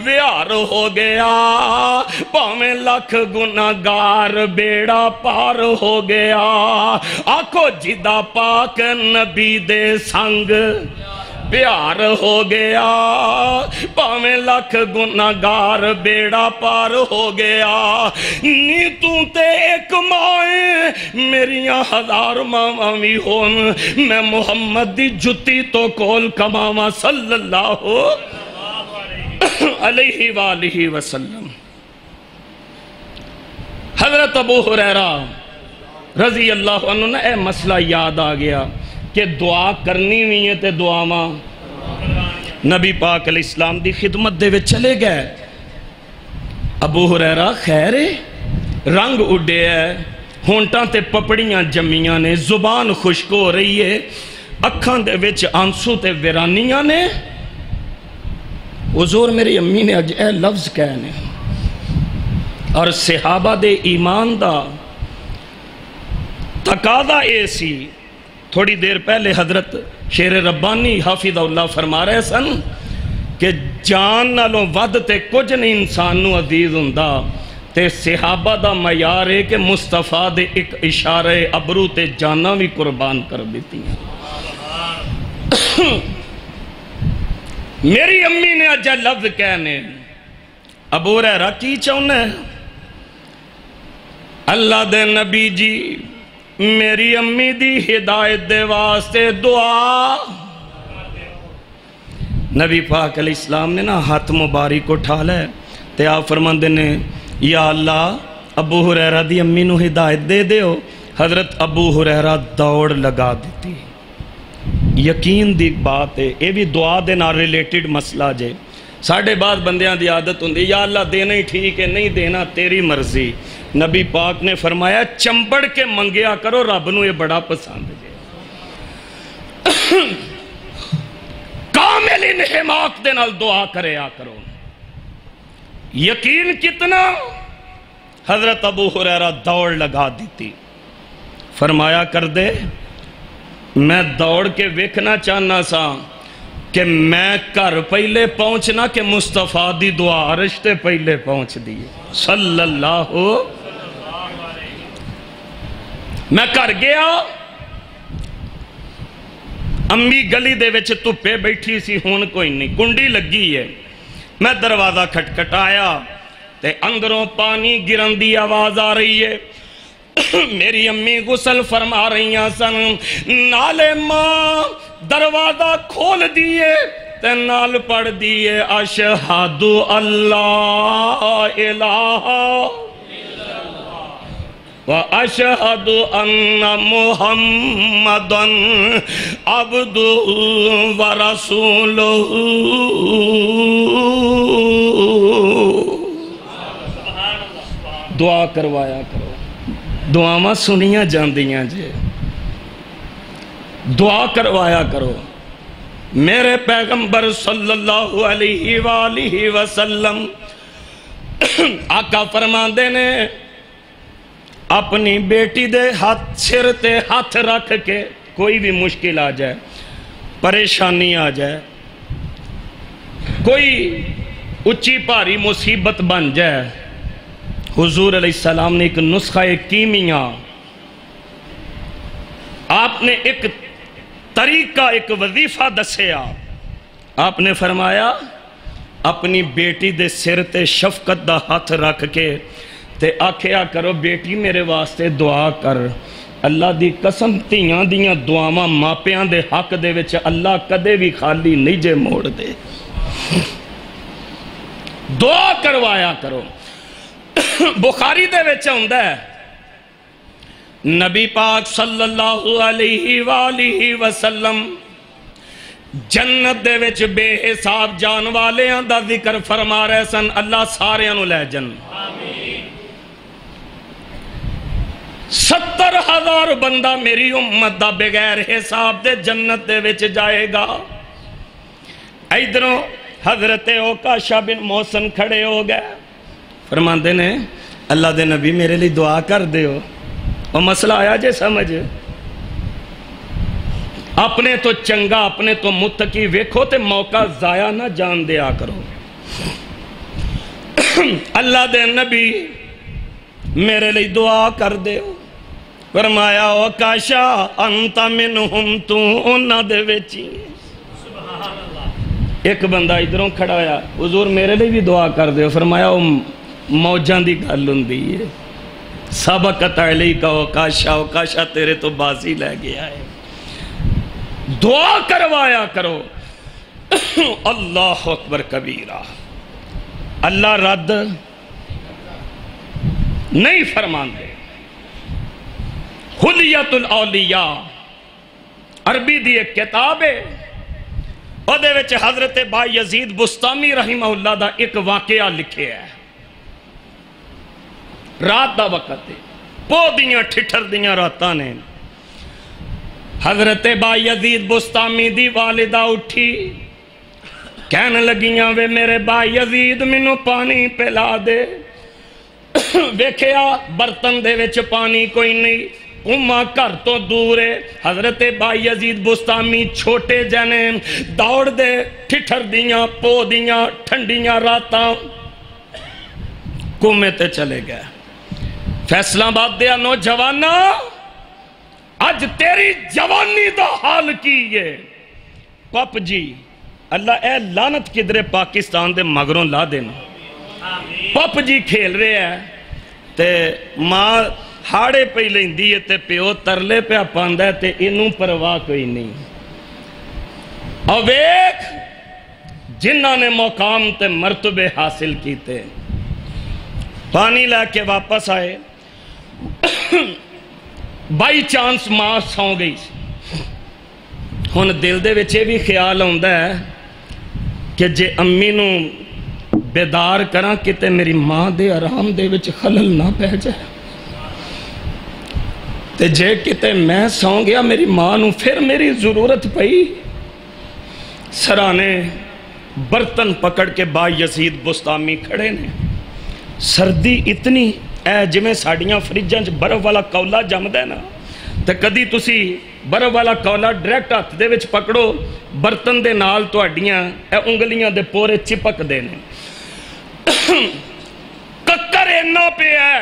ویار ہو گیا، پاویں لکھ گناہگار بیڑا پار ہو گیا، آنکھو جدا پاک نبی دے سنگ پیار ہو گیا، پاویں لکھ گناہگار بیڑا پار ہو گیا، نیتوں تے ایک مائیں میریاں ہزار ماں بھی ہون، میں محمد دی جتی تو کول کماواں صلی اللہ علیہ وآلہ وسلم۔ حضرت ابو ہریرہ رضی اللہ عنہ نے اے مسئلہ یاد آ گیا کہ دعا کرنی نہیں ہے تے دعا ماں، نبی پاک علیہ السلام دی خدمت دے وچ چلے گئے، ابو ہریرہ خیر ہے، رنگ اڈے ہے، ہونٹاں تے پپڑیاں جمیاں نے، زبان خشک ہو رہی ہے، اکھاں دے وچ آنسو تے ویرانیاں نے، حضور میری امی نے اج اے لفظ کہنے، اور صحابہ دے ایمان دا تقاضا اے سی، تھوڑی دیر پہلے حضرت شیر ربانی حافظ اللہ فرما رہے سن کہ جان نالوں ود تے کچھ نہیں انسان نو عزیز ہوندا، تے صحابہ دا معیار ہے کہ مصطفیٰ دے ایک اشارہ ابرو تے جانا بھی قربان کر دیتی ہیں۔ میری امی نے اجا لفظ کہنے، ابو ہریرہ کی چاہنے، اللہ دے نبی جی میری امی دی ہدایت دے واسطے دعا۔ نبی پاک علیہ السلام نے نا ہاتھ مبارک اٹھا لے تے آپ فرماندے نے یا اللہ ابو ہریرہ دی امی نو ہدایت دے دیو۔ حضرت ابو ہریرہ دوڑ لگا دیتی۔ یقین دی بات ہے، یہ بھی دعا دے نال ریلیٹڈ مسئلہ جے۔ ساڑھے بعد بندیاں دی عادت ہوندی یا اللہ دینا ہی ٹھیک ہے، نہیں دینا تیری مرضی۔ نبی پاک نے فرمایا چمبڑ کے منگیا کرو، رب نو یہ بڑا پسند ہے۔ کامل انحماق دے نال دعا کریا کرو۔ یقین کتنا؟ حضرت ابو ہریرہ دوڑ لگا دیتی، فرمایا کر دے میں دوڑ کے ویکھنا چاہنا سا کہ میں گھر پہلے پہنچنا کہ مصطفیٰ دی دعا عرش تے پہلے پہنچ دی صلی اللہ۔ میں گھر گیا، امی گلی دے وچ تپے بیٹھی سی، ہون کوئی نہیں، کنڈی لگی ہے۔ میں دروازہ کھٹکھٹایا تے اندروں پانی گرن دی آواز آ رہی ہے۔ میری امی غسل فرما رہی ہیں سن، نالے ماں دروازہ کھول دیئے تے نال پڑھ دیئے اشہد اللہ الہ وَأَشْهَدُ أَنَّ مُحَمَّدًا عَبْدُهُ وَرَسُولُهُ۔ دعا کروایا کرو، دعاواں سنیاں جاندیاں جے، دعا کروایا کرو۔ میرے پیغمبر صلی اللہ علیہ وآلہ وسلم آقا فرماندے نے اپنی بیٹی دے ہاتھ سر تے ہاتھ رکھ کے کوئی بھی مشکل آ جائے، پریشانی آ جائے، کوئی اچھی پاری مصیبت بن جائے، حضور علیہ السلام نے ایک نسخہ کیمیا، آپ نے ایک طریقہ، ایک وظیفہ دسیا۔ آپ نے فرمایا اپنی بیٹی دے سر تے شفقت دا ہاتھ رکھ کے تے آکھیا کرو بیٹی میرے واسطے دعا کر۔ اللہ دی قسم تیاں دیاں دعاواں ماپیاں دے حق دے وچ اللہ کدے بھی خالی نہیں جے موڑ دے۔ دعا کروایا کرو۔ بخاری دے وچ ہوندا ہے نبی پاک صلی اللہ علیہ وآلہ وسلم جنت دے وچ بے حساب جان والیاں دا ذکر فرما رہے سن، اللہ ساریاں نو لے جن۔ 70,000 بندہ میری امت دا بغیر حساب دے جنت دے وچ جائے گا۔ ایدروں حضرت عکاشہ بن محسن کھڑے ہو گئے، فرماندے نے اللہ دے نبی میرے لیے دعا کر دیو۔ اور مسئلہ آیا جے سمجھ، اپنے تو چنگا اپنے تو متقی ویکھو تے موقع ضائع نہ جان دیا کرو۔ اللہ دے نبی میرے لیے دعا کر دیو۔ فرمایا عکاشہ انت منہم، تو انہاں دے وچی۔ ایک بندہ ادھروں کھڑا ہویا، حضور میرے لیے بھی دعا کر دیو۔ فرمایا موجاں دی گل ہوندی ہے، سبقت علیک عکاشہ، عکاشہ تیرے تو بازی لے گیا ہے۔ دعا کروایا کرو۔ اللہ اکبر کبیرہ، اللہ رد نہیں فرماندے۔ حلیت الاولیاء عربی دی ایک کتاب ہے، اور دے وچ حضرت با یزید بستامی رحمہ اللہ دا ایک واقعہ لکھے ہے۔ رات دا وقت ہے، پو دیاں ٹھٹر دیاں راتاں نے۔ حضرت با یزید بستامی دی والدہ اٹھی، کہنے لگیاں وے میرے با یزید منو پانی پلا دے۔ ویکھیا برتن دے وچ پانی کوئی نہیں، امہ گھر تو دور ہے۔ حضرت با یزید بستامی چھوٹے جنے دوڑ دے ٹھٹر دیاں پو دیاں ٹھنڈیاں راتاں کنویں تے چلے گئے۔ فیصلہ بات دیا نوجوانا، آج تیری جوانی دا حال کی یہ پپ جی، اللہ اے لعنت کدرے پاکستان دے مگروں لا دینا۔ پپ جی کھیل رہے ہیں تے ماں ہاڑے پہ لیندی ہے تے پیو ترلے پہ پاندہ ہے تے انہوں پرواہ کوئی نہیں۔ اویک جنہاں نے مقام تے مرتبے حاصل کیتے، پانی لے کے واپس آئے، بائی چانس ماں سو گئی، ہن دل دے وچ یہ بھی خیال آندا ہے کہ جے امی نو بیدار کراں کتے میری ماں دے آرام دے وچ خلل نہ پہ جائے، تے جے کتے میں سو گیا میری ماں نو پھر میری ضرورت پئی۔ سرانے برتن پکڑ کے با یزید بستامی کھڑے نے، سردی اتنی اے جویں ساڈیاں فریجاں چ برف والا کولا جمدا ہے نا، تے کدی تسی برف والا کولا ڈائریکٹ ہاتھ دے وچ پکڑو، برتن دے نال تہاڈیاں اے انگلیاں دے پورے چپک دے نے، ککر اینا پہ ہے،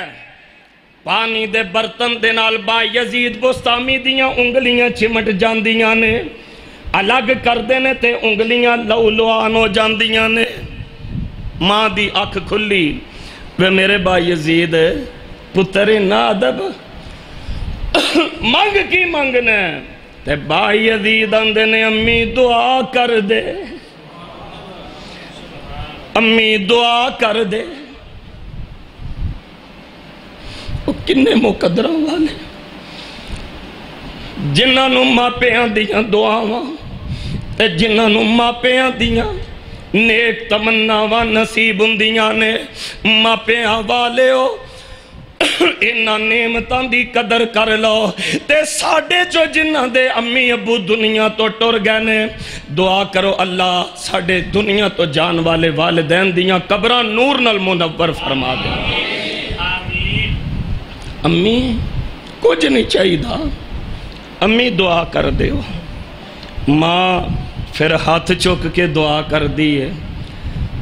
پانی دے برتن دے نال با یزید بستامی دیاں انگلیاں چمٹ جاندیاں نے، الگ کر دینے تے انگلیاں لو لوان ہو جاندیاں نے۔ ماں دی اکھ کھلی، وے میرے با یزید پتر نا ادب منگ کی منگنے، تے با یزید آندے نے امی دعا کر دے، امی دعا کر دے۔ وہ کنے مقدرہ والے جنہاں نو ماپیاں دیاں دعاواں تے جنہاں نو ماپیاں دیاں نیک تمناواں نصیب ہوندیاں نے، ماپیاں والے ہو انہاں نعمتاں دی قدر کر لو، تے ساڈے جو جنہاں دے امی ابو دنیا تو ٹر گئے نے، دعا کرو اللہ ساڈے دنیا تو جان والے والدین دیاں قبراں نور نال منور فرما دے۔ امی کچھ نہیں چاہیے دا، امی دعا کر دیو۔ ماں پھر ہاتھ چک کے دعا کر دیئے،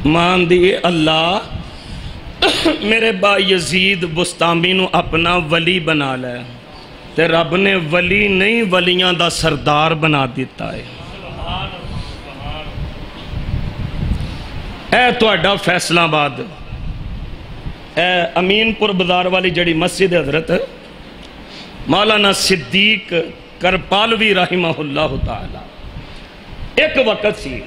ماں دیئے اللہ میرے با یزید بستامی نو اپنا ولی بنا لے، تے رب نے ولی نہیں ولیاں دا سردار بنا دیتا ہے۔ اے تو اڈا فیصلہ آباد، اے امین پور بازار والی جڑی مسجد حضرت مولانا صدیق کرپالوی رحمہ اللہ تعالی، ایک وقت سی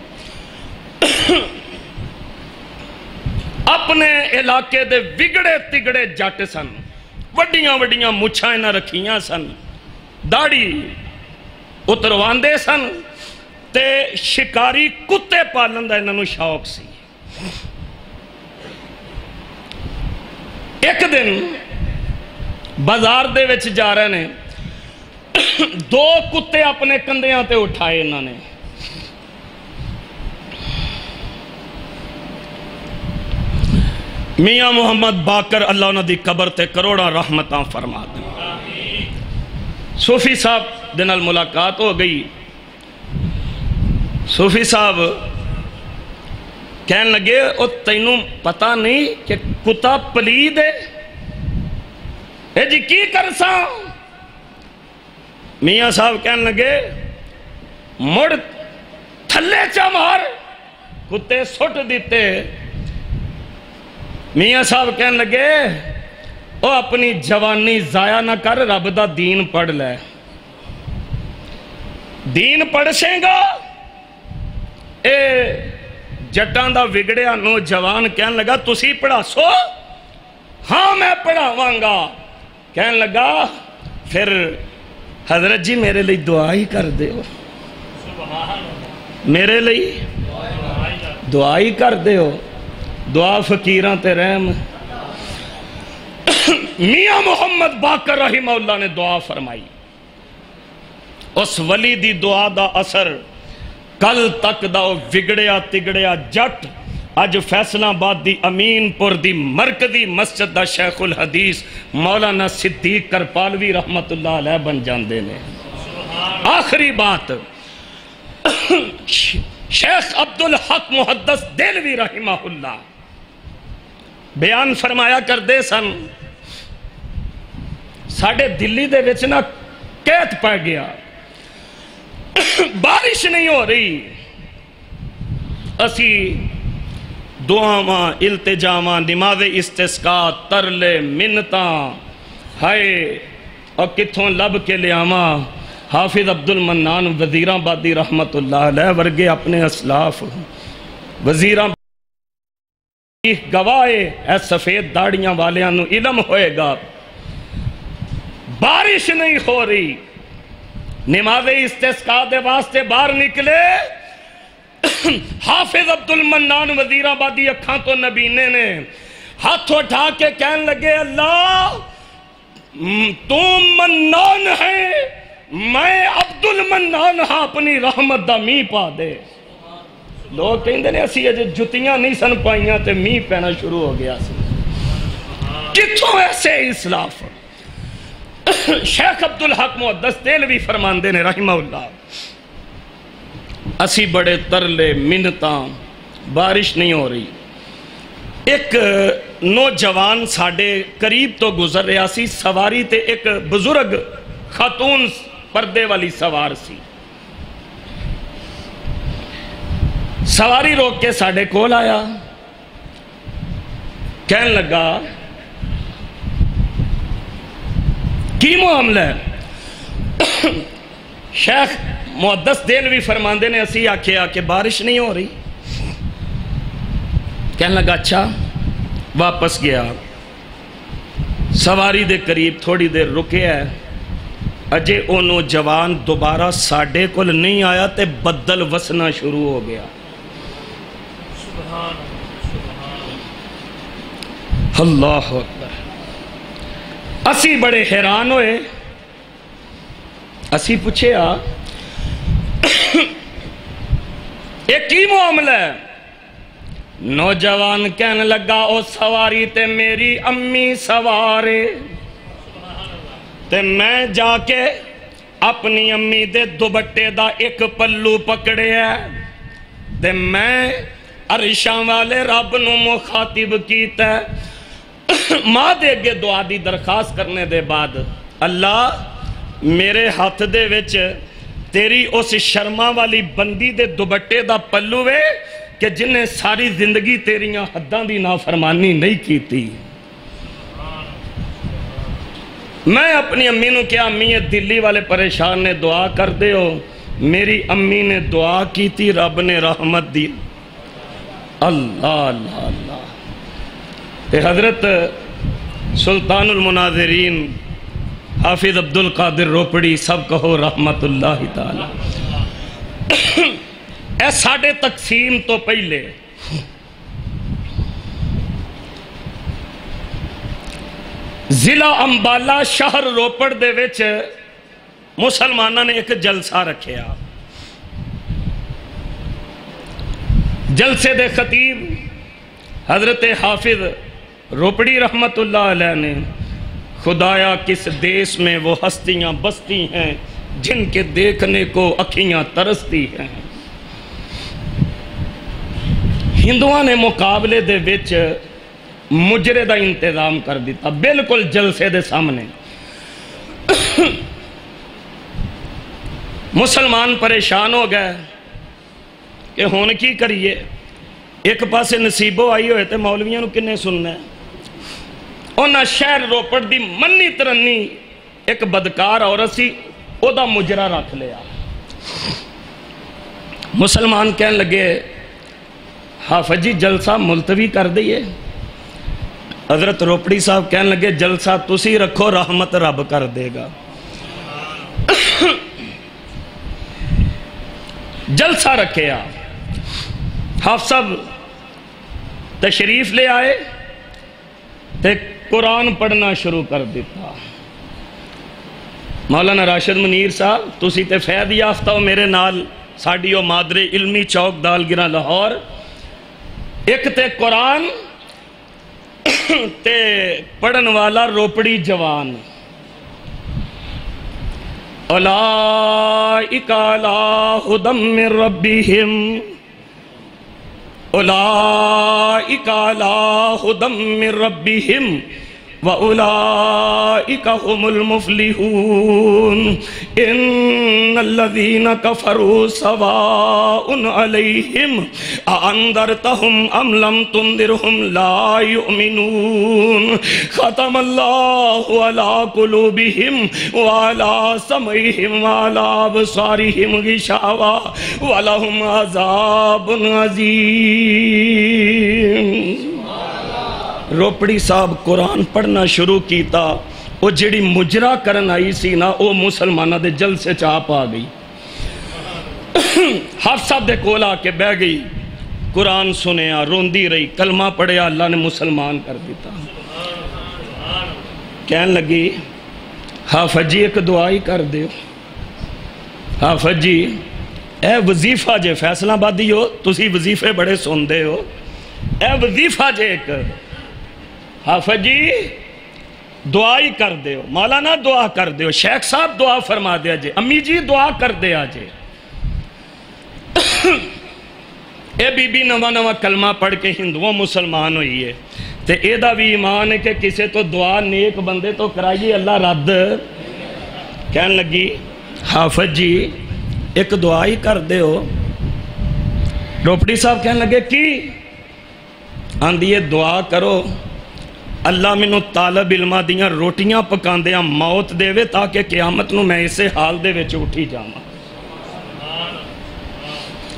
اپنے علاقے دے وگڑے تگڑے جٹ سن، وڈیاں وڈیاں مچھاں نہ رکھیاں سن، داڑھی اترواندے سن، تے شکاری کتے پالن دا انہاں نو شوق سی۔ ایک دن بازار دے وچ جا رہے نے، دو کتے اپنے کندیاں تے اٹھائے انہاں نے، میاں محمد باقر اللہ انہاں دی قبر تے کروڑا رحمتاں فرما دیں۔ صوفی صاحب دے نال ملاقات ہو گئی، صوفی صاحب کہنے لگے او تینوں پتہ نہیں کہ کتا پلید ہے، اے جی کی کرساں؟ میاں صاحب کہنے لگے مڑ تھلے چا مار، کتے سٹ دیتے۔ میاں صاحب کہنے لگے او اپنی جوانی ضائع نہ کر، رب دا دین پڑھ لے، دین پڑھ سیں گا۔ اے جٹان دا وگڑیا نوجوان کہنے لگا تسی پڑھا سو؟ ہاں میں پڑھاواں گا۔ کہنے لگا پھر حضرت جی میرے لئے دعا ہی کر دے ہو، میرے لئے دعا ہی کر دے ہو، دعا فقیراں تے رحم۔ میاں محمد باقر رحمہ اللہ نے دعا فرمائی، اس ولی دی دعا دا اثر کل تک دا وگڑیا تگڑیا جٹ اج فیصلہ آباد دی امین پور دی مرکزی مسجد دا شیخ الحدیث مولانا صدیق کرپالوی رحمت اللہ علیہ بن جاندے نے۔ آخری بات، شیخ عبدالحق محدث دہلوی رحمہ اللہ بیان فرمایا کر دے سن، ساڑھے دلی دے وچنا قید پہ گیا، بارش نہیں ہو رہی، اسی دعاواں التجاواں نماز استسقاء ترلے منتاں ہائے اور کتھوں لب کے لے آواں۔ حافظ عبد المنان وزیرآبادی رحمت اللہ علیہ ورگے اپنے اسلاف وزیرآباد گواہے اے سفید داڑیاں والیاں نو علم ہوئے گا بارش نہیں ہو رہی، نماز استسقاء دے واسطے باہر نکلے، حافظ عبد المنان وزیر آبادی اکھاں تو نبینے نے ہاتھ اٹھا کے کہنے لگے اللہ تو منان ہے، میں عبد المنان ہاں، اپنی رحمت دا می پا دے۔ لوگ کہندے نے اسی اجے جتیاں نہیں سن پائیاں تے می پینا شروع ہو گیا سی، کتھوں ایسے اسلاف۔ شیخ عبدالحق محدث دہلوی فرماندے نے رحمہ اللہ، اسی بڑے ترلے منتاں، بارش نہیں ہو رہی، ایک نوجوان ساڑے قریب تو گزر رہا سی، سواری تے ایک بزرگ خاتون پردے والی سوار سی، سواری روک کے ساڑے کول آیا، کہنے لگا کی معاملہ ہے؟ شیخ محدث دہلوی فرماندے نے اسی آکھیا کہ بارش نہیں ہو رہی۔ کہنے لگا اچھا، واپس گیا، سواری دے قریب تھوڑی دیر رکے ہے، اجے او نوجوان دوبارہ ساڑے کول نہیں آیا تے بدل وسنا شروع ہو گیا۔ اللہ اکبر۔ اسی بڑے حیران ہوئے، اسی پوچھے ایک ہی معاملہ ہے؟ نوجوان کہنے لگا او سواری تے میری امی سوارے تے میں جا کے اپنی امی دے دوبٹے دا ایک پلو پکڑے ہے تے میں عرشاں والے رب نو مخاطب کیتا ہے، ماں دے گے دعا دی درخواست کرنے دے بعد اللہ میرے ہاتھ دے وچ تیری اس شرما والی بندی دے دوبٹے دا پلو ہے کہ جنہیں ساری زندگی تیریاں حداں دی نافرمانی نہیں کی تھی۔ میں اپنی امی نو کیا امی یہ دلی والے پریشان نے دعا کر دے ہو، میری امی نے دعا کی تھی، رب نے رحمت دی۔ اللہ اللہ اللہ۔ تے حضرت سلطان المناظرین حافظ عبد القادر روپڑی سب کہو رحمت اللہ تعالی، اے ساڑھے تقسیم تو پہلے ضلع امبالہ شہر روپڑ دے وچ مسلمانہ نے ایک جلسہ رکھیا، جلسے دے خطیب حضرت حافظ روپڑی رحمت اللہ علیہ نے خدایا کس دیس میں وہ ہستیاں بستی ہیں جن کے دیکھنے کو اکھیاں ترستی ہیں۔ ہندوان نے مقابلے دے وچ مجرے دا انتظام کر دیتا، بالکل جلسے دے سامنے۔ مسلمان پریشان ہو گئے کہ ہون کی کریے، ایک پاسے نصیبوں آئی ہوئے تھے مولویاں نو کنے سننا ہے، اونا شہر روپڑ دی منی ترنی ایک بدکار عورت سی، او دا مجرہ رکھ لیا۔ مسلمان کہنے لگے حافظ جی جلسہ ملتوی کر دیئے۔ حضرت روپڑی صاحب کہنے لگے جلسہ تسی رکھو، رحمت رب کر دے گا۔ جلسہ رکھے حافظ صاحب تشریف لے آئے تے قرآن پڑھنا شروع کر دیتا۔ مولانا راشد منیر صاحب تسی تے فیض یافتہ ہو، میرے نال ساڑیو مادرے علمی چوک دال گرہ لاہور، ایک تے قرآن تے پڑھن والا روپڑی جوان۔ اولئک علی ھدی من ربہم، اولئک علی ھدی من ربہم وَأُولَئِكَ هُمُ الْمُفْلِحُونَ إِنَّ الَّذِينَ كَفَرُوا سَوَاءٌ عَلَيْهِمْ أَأَنذَرْتَهُمْ أَمْ لَمْ تُنذِرْهُمْ لَا يُؤْمِنُونَ ختم اللَّهُ عَلَى قُلُوبِهِمْ وَعَلَى سَمْعِهِمْ وَعَلَى أَبْصَارِهِمْ غِشَاوَةٌ وَلَهُمْ عَذَابٌ عَظِيمٌ۔ روپڑی صاحب قرآن پڑھنا شروع کیتا، وہ جڑی مجرا کرن آئی سی نا وہ مسلمانہ دے جلسے چاپ آ گئی، حافظ صاحب دے کول آ کے بہ گئی، قرآن سنیا، روندی رہی، کلمہ پڑھیا، اللہ نے مسلمان کر دیتا۔ کہن لگی حافظ جی ایک دعائی کر دیو، حافظ جی اے وظیفہ جے فیصلہ آبادی ہو، تسی وظیفے بڑے سندے ہو، اے وظیفہ جے ایک حافظ جی دعائی کر دیو، مولانا دعا کر دیو، شیخ صاحب دعا فرما دیا جے، امی جی دعا کر دیا جے۔ اے بی بی نواں نواں کلمہ پڑھ کے ہندووں مسلمان ہوئی ہے، تے اے دا بھی ایمان ہے کہ کسے تو دعا نیک بندے تو کرائیے اللہ رد۔ کہن لگی حافظ جی ایک دعائی کر دے ہو۔ روپڑی صاحب کہن لگے کی؟ آندھی یہ دعا کرو اللہ منو طالب علمہ دیاں روٹیاں پکان دیاں موت دے وے تاکہ قیامت نو میں اسے حال دے وے اٹھی جاما۔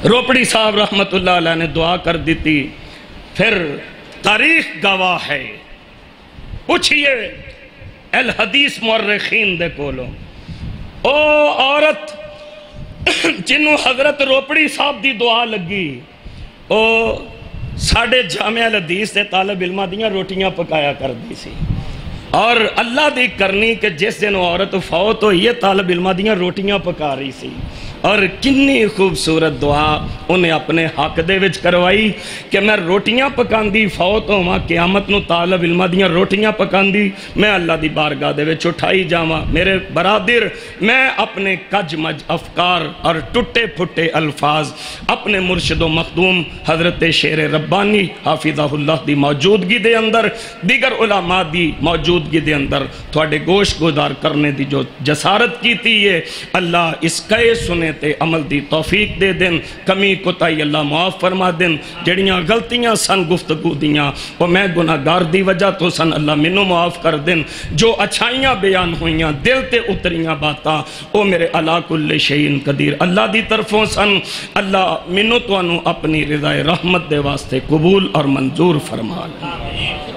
روپڑی صاحب رحمت اللہ علیہ نے دعا کر دیتی، پھر تاریخ گواہ ہے، پوچھئے الحدیث مورخین دے کولو، او عورت جنہوں حضرت روپڑی صاحب دی دعا لگی، او ساڑھے جامعہ الحدیث دے طالب علمہ دیاں روٹیاں پکایا کر دی سی، اور اللہ دی کرنی کہ جس دن عورت فوت ہو یہ طالب علمہ دیاں روٹیاں پکا رہی سی، اور کنی خوبصورت دعا انہیں اپنے حق دے وچ کروائی کہ میں روٹیاں پکان دی فوت ہوں ماں قیامت نو طالب علمہ دیاں روٹیاں پکان دی میں اللہ دی بارگاہ دے وچ اٹھائی جاواں۔ میرے برادر میں اپنے کج مج افکار اور ٹٹے پھٹے الفاظ اپنے مرشد و مخدوم حضرت شیر ربانی حافظہ اللہ دی موجودگی دے اندر دیگر علماء دی موجودگی دے اندر تھوڑے گوش گزار کرنے دی جو جسارت کی تھی ہے، اللہ اس کئے سنے تے عمل دی توفیق دے دن، کمی کوتاہی اللہ معاف فرما دن، جڑیاں غلطیاں سن گفتگو دیاں وہ میں گناہگار دی وجہ تو سن اللہ منو معاف کر دن، جو اچھائیاں بیان ہوئیاں دل تے اتریاں باتاں او میرے علا کل شیء قدیر اللہ دی طرفوں سن، اللہ منو تو انو اپنی رضا رحمت دے واسطے قبول اور منظور فرما لیں۔